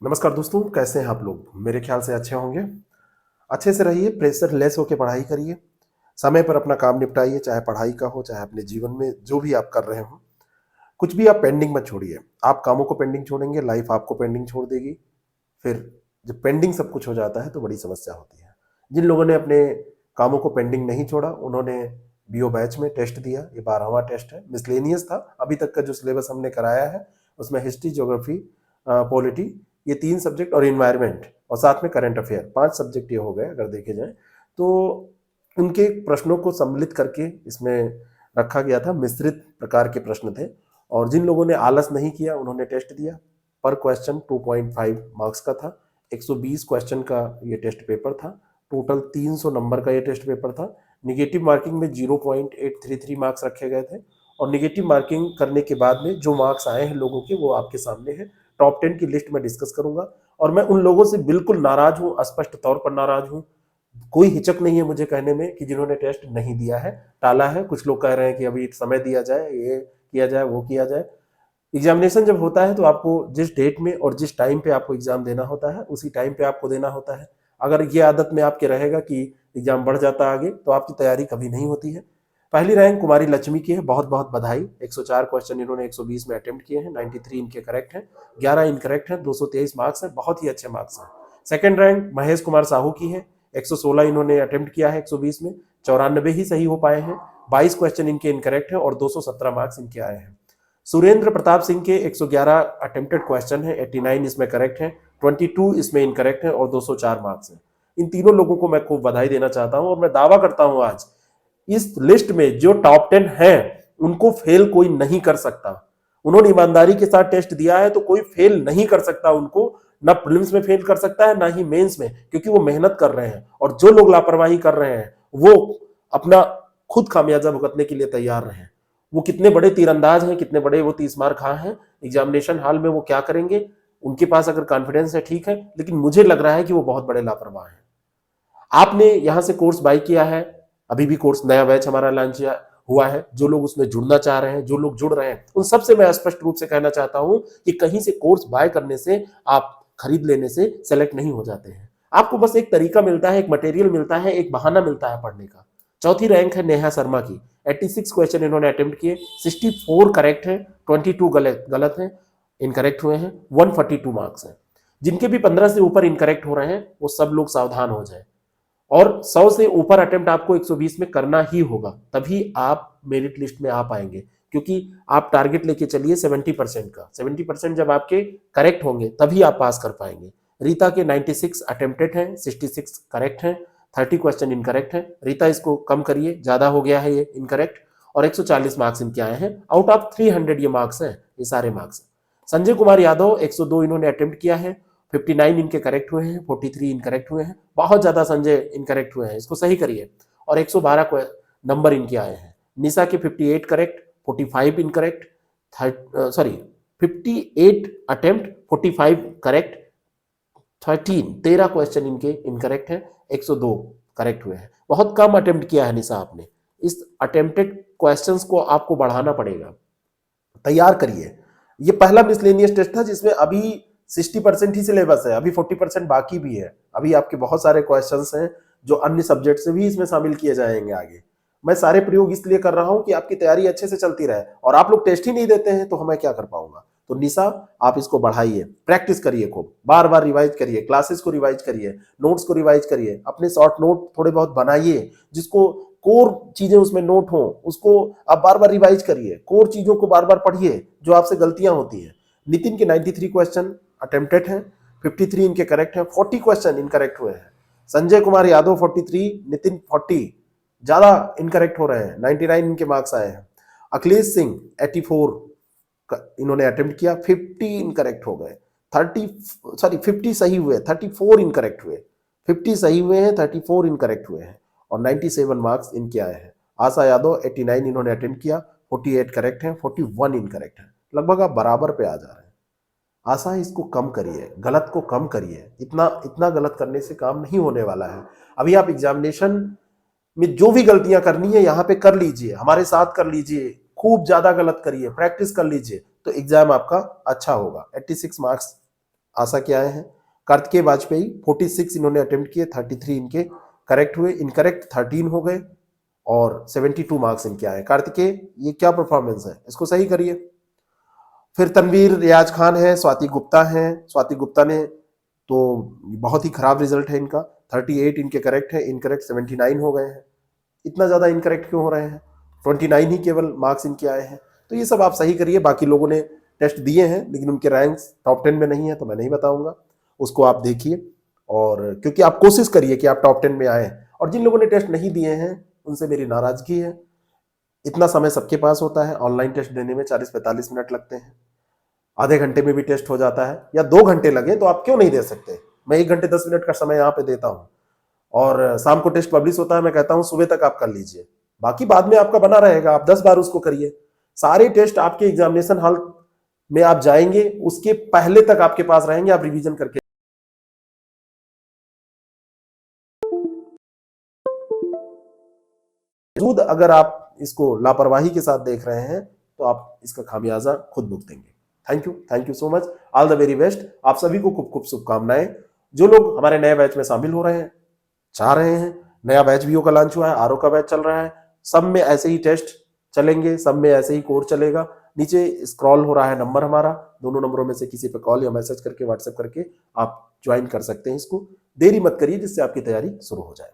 नमस्कार दोस्तों, कैसे हैं आप लोग। मेरे ख्याल से अच्छे होंगे। अच्छे से रहिए, प्रेशर लेस होकर पढ़ाई करिए, समय पर अपना काम निपटाइए, चाहे पढ़ाई का हो चाहे अपने जीवन में जो भी आप कर रहे हो। कुछ भी आप पेंडिंग मत छोड़िए। आप कामों को पेंडिंग छोड़ेंगे, लाइफ आपको पेंडिंग छोड़ देगी। फिर जब पेंडिंग सब कुछ हो जाता है तो बड़ी समस्या होती है। जिन लोगों ने अपने कामों को पेंडिंग नहीं छोड़ा उन्होंने बीओ बैच में टेस्ट दिया। ये 12वां टेस्ट है, मिसलेनियस था। अभी तक का जो सिलेबस हमने कराया है उसमें हिस्ट्री, ज्योग्राफी, पॉलिटी, ये 3 सब्जेक्ट और इन्वायरमेंट और साथ में करंट अफेयर, 5 सब्जेक्ट ये हो गए अगर देखे जाए तो। उनके प्रश्नों को सम्मिलित करके इसमें रखा गया था। मिश्रित प्रकार के प्रश्न थे और जिन लोगों ने आलस नहीं किया उन्होंने टेस्ट दिया। पर क्वेश्चन 2.5 मार्क्स का था। 120 क्वेश्चन का ये टेस्ट पेपर था। टोटल 300 नंबर का ये टेस्ट पेपर था। निगेटिव मार्किंग में 0.833 मार्क्स रखे गए थे और निगेटिव मार्किंग करने के बाद में जो मार्क्स आए हैं लोगों के वो आपके सामने है। टॉप 10 की लिस्ट में डिस्कस करूंगा और मैं उन लोगों से बिल्कुल नाराज हूं, स्पष्ट तौर पर नाराज हूं। कोई हिचक नहीं है मुझे कहने में कि जिन्होंने टेस्ट नहीं दिया है, टाला है। कुछ लोग कह रहे हैं कि अभी समय दिया जाए, ये किया जाए, वो किया जाए। एग्जामिनेशन जब होता है तो आपको जिस डेट में और जिस टाइम पे आपको एग्जाम देना होता है उसी टाइम पे आपको देना होता है। अगर ये आदत में आपके रहेगा कि एग्जाम बढ़ जाता आगे तो आपकी तैयारी कभी नहीं होती है। पहली रैंक कुमारी लक्ष्मी की है, बहुत बहुत बधाई। 104 क्वेश्चन इन्होंने 120 में अटेम्प्ट किए हैं, 93 इनके करेक्ट हैं, 11 इनकरेक्ट हैं, 223 मार्क्स हैं, बहुत ही अच्छे मार्क्स हैं। सेकंड रैंक महेश कुमार साहू की है, 116 इन्होंने अटेम्प्ट किया है 120 में, 94 ही सही हो पाए हैं, 22 क्वेश्चन इनके इनकरेक्ट हैं और 217 मार्क्स इनके आए हैं। सुरेंद्र प्रताप सिंह के 111 अटेम्प्टेड क्वेश्चन है, 89 इसमें करेक्ट है, 22 इसमें इनकरेक्ट है और 204 मार्क्स हैं। इन तीनों लोगों को मैं खूब बधाई देना चाहता हूं और मैं दावा करता हूं आज इस लिस्ट में जो टॉप 10 हैं उनको फेल कोई नहीं कर सकता। उन्होंने ईमानदारी के साथ टेस्ट दिया है तो कोई फेल नहीं कर सकता उनको। ना प्रीलिम्स में फेल कर सकता है ना ही मेंस में, क्योंकि वो मेहनत कर रहे हैं और जो लोग लापरवाही कर रहे हैं वो अपना खुद खामियाजा भुगतने के लिए तैयार रहे। वो कितने बड़े तीरंदाज हैं, कितने बड़े वो 30 मार खा हैं, एग्जामिनेशन हॉल में वो क्या करेंगे, उनके पास अगर कॉन्फिडेंस है ठीक है, लेकिन मुझे लग रहा है कि वो बहुत बड़े लापरवाह हैं। आपने यहां से कोर्स बाय किया है, अभी भी कोर्स नया बैच हमारा लॉन्च हुआ है। जो लोग उसमें जुड़ना चाह रहे हैं, जो लोग जुड़ रहे हैं, उन सबसे मैं स्पष्ट रूप से कहना चाहता हूं कि कहीं से कोर्स बाय करने से, आप खरीद लेने से सेलेक्ट नहीं हो जाते हैं। आपको बस एक तरीका मिलता है, एक मटेरियल मिलता है, एक बहाना मिलता है पढ़ने का। चौथी रैंक है नेहा शर्मा की, 86 क्वेश्चन इन्होंने अटेम्प्ट किए, 64 करेक्ट है, 22 गलत गलत है, इनकरेक्ट हुए हैं, 142 मार्क्स है। जिनके भी 15 से ऊपर इनकरेक्ट हो रहे हैं वो सब लोग सावधान हो जाए और 100 से ऊपर अटेम्प्ट आपको 120 में करना ही होगा, तभी आप मेरिट लिस्ट में आ पाएंगे। क्योंकि आप टारगेट लेके चलिए 70% का, 70% जब आपके करेक्ट होंगे तभी आप पास कर पाएंगे। रीता के 96 अटेम्प्टेड हैं, 66 करेक्ट हैं, 30 क्वेश्चन इनकरेक्ट हैं। रीता इसको कम करिए, ज्यादा हो गया है ये इनकरेक्ट। और 140 मार्क्स इनके आए हैं, आउट ऑफ 300 ये मार्क्स हैं, ये सारे मार्क्स। संजय कुमार यादव 102 इन्होंने अटेम्प्ट किया है, 59 इनके करेक्ट हुए हैं, 43 इनकरेक्ट हुए हैं। बहुत ज्यादा संजय इनकरेक्ट हुए हैं, इसको सही करिए। और 112 नंबर इनके आए हैं। निशा के 58 correct, 45 incorrect, sorry 58 attempt, 45 correct, 13 question इनके इनकरेक्ट हैं, 102 करेक्ट हुए हैं। बहुत कम अटेम्प्ट किया है निशा आपने। इस अटेम्प्टेड क्वेश्चंस को आपको बढ़ाना पड़ेगा, तैयार करिए। ये पहला मिसलेनियस टेस्ट था जिसमें अभी 60% ही सिलेबस है, अभी 40% बाकी भी है। अभी आपके बहुत सारे क्वेश्चंस हैं जो अन्य सब्जेक्ट से भी इसमें शामिल किए जाएंगे आगे। मैं सारे प्रयोग इसलिए कर रहा हूं कि आपकी तैयारी अच्छे से चलती रहे, और आप लोग टेस्ट ही नहीं देते हैं तो मैं क्या कर पाऊंगा। तो निशा, आप इसको बढ़ाइए, प्रैक्टिस करिए, खूब बार बार रिवाइज करिए, क्लासेस को रिवाइज करिए, नोट्स को रिवाइज करिए, अपने शॉर्ट नोट थोड़े बहुत बनाइए, जिसको कोर चीजें उसमें नोट हो उसको आप बार बार रिवाइज करिए, कोर चीजों को बार बार पढ़िए जो आपसे गलतियां होती हैं। नितिन के 93 क्वेश्चन अटेम्प्टेड हैं, 53 इनके करेक्ट हैं, 40 क्वेश्चन इनकरेक्ट हुए हैं। संजय कुमार यादव 43, नितिन 40, ज्यादा इनकरेक्ट हो रहे हैं, 99 इनके मार्क्स आए हैं। अखिलेश सिंह 84 इन्होंने अटेम्प्ट किया, 50 इनकरेक्ट हो गए, 50 सही हुए, 34 इनकरेक्ट हुए, 50 सही हुए हैं, 34 इनकरेक्ट हुए हैं और 97 मार्क्स इनके आए हैं। आशा यादव 89 इन्होंने अटेम्प्ट किया, 48 करेक्ट हैं, 41 इनकरेक्ट हैं। लगभग आप बराबर पे आ जा रहे हैं। आशा, इसको कम करिए, गलत को कम करिए। इतना इतना गलत करने से काम नहीं होने वाला है। अभी आप एग्जामिनेशन में जो भी गलतियां करनी है यहाँ पे कर लीजिए, हमारे साथ कर लीजिए, खूब ज्यादा गलत करिए, प्रैक्टिस कर लीजिए, तो एग्जाम आपका अच्छा होगा। 86 मार्क्स आशा के आए हैं। कार्तिकेय वाजपेयी 46 इन्होंने अटेम्प्ट किए, 33 इनके करेक्ट हुए, इनकरेक्ट 13 हो गए और 72 मार्क्स इनके आए। कार्तिकेय ये क्या परफॉर्मेंस है, इसको सही करिए। फिर तनवीर रियाज खान है, स्वाति गुप्ता है। स्वाति गुप्ता ने तो बहुत ही खराब रिजल्ट है इनका, 38 इनके करेक्ट है, इनकरेक्ट 79 हो गए हैं। इतना ज्यादा इनकरेक्ट क्यों हो रहे हैं? 29 ही केवल मार्क्स इनके आए हैं। तो ये सब आप सही करिए। बाकी लोगों ने टेस्ट दिए हैं लेकिन उनके रैंक्स टॉप 10 में नहीं है तो मैं नहीं बताऊंगा, उसको आप देखिए। और क्योंकि आप कोशिश करिए कि आप टॉप 10 में आए, और जिन लोगों ने टेस्ट नहीं दिए हैं उनसे मेरी नाराजगी है। इतना समय सबके पास होता है, ऑनलाइन टेस्ट देने में 40-45 मिनट लगते हैं, आधे घंटे में भी टेस्ट हो जाता है, या 2 घंटे लगे तो आप क्यों नहीं दे सकते? मैं 1 घंटे 10 मिनट का समय यहाँ पे देता हूँ और शाम को टेस्ट पब्लिश होता है, मैं कहता हूँ सुबह तक आप कर लीजिए, बाकी बाद में आपका बना रहेगा, आप 10 बार उसको करिए। सारे टेस्ट आपके एग्जामिनेशन हॉल में आप जाएंगे उसके पहले तक आपके पास रहेंगे, आप रिवीजन करके। अगर आप इसको लापरवाही के साथ देख रहे हैं तो आप इसका खामियाजा खुद भुगतेंगे। Thank you so much, all the very best. आप सभी को खूब खूब शुभकामनाएं। जो लोग हमारे नए बैच में शामिल हो रहे हैं, चाह रहे हैं, नया बैच भी का लॉन्च हुआ है, आरओ का बैच चल रहा है, सब में ऐसे ही टेस्ट चलेंगे, सब में ऐसे ही कोर्स चलेगा। नीचे स्क्रॉल हो रहा है नंबर हमारा, दोनों नंबरों में से किसी पे कॉल या मैसेज करके, व्हाट्सएप करके आप ज्वाइन कर सकते हैं इसको। देरी मत करिए जिससे आपकी तैयारी शुरू हो जाए।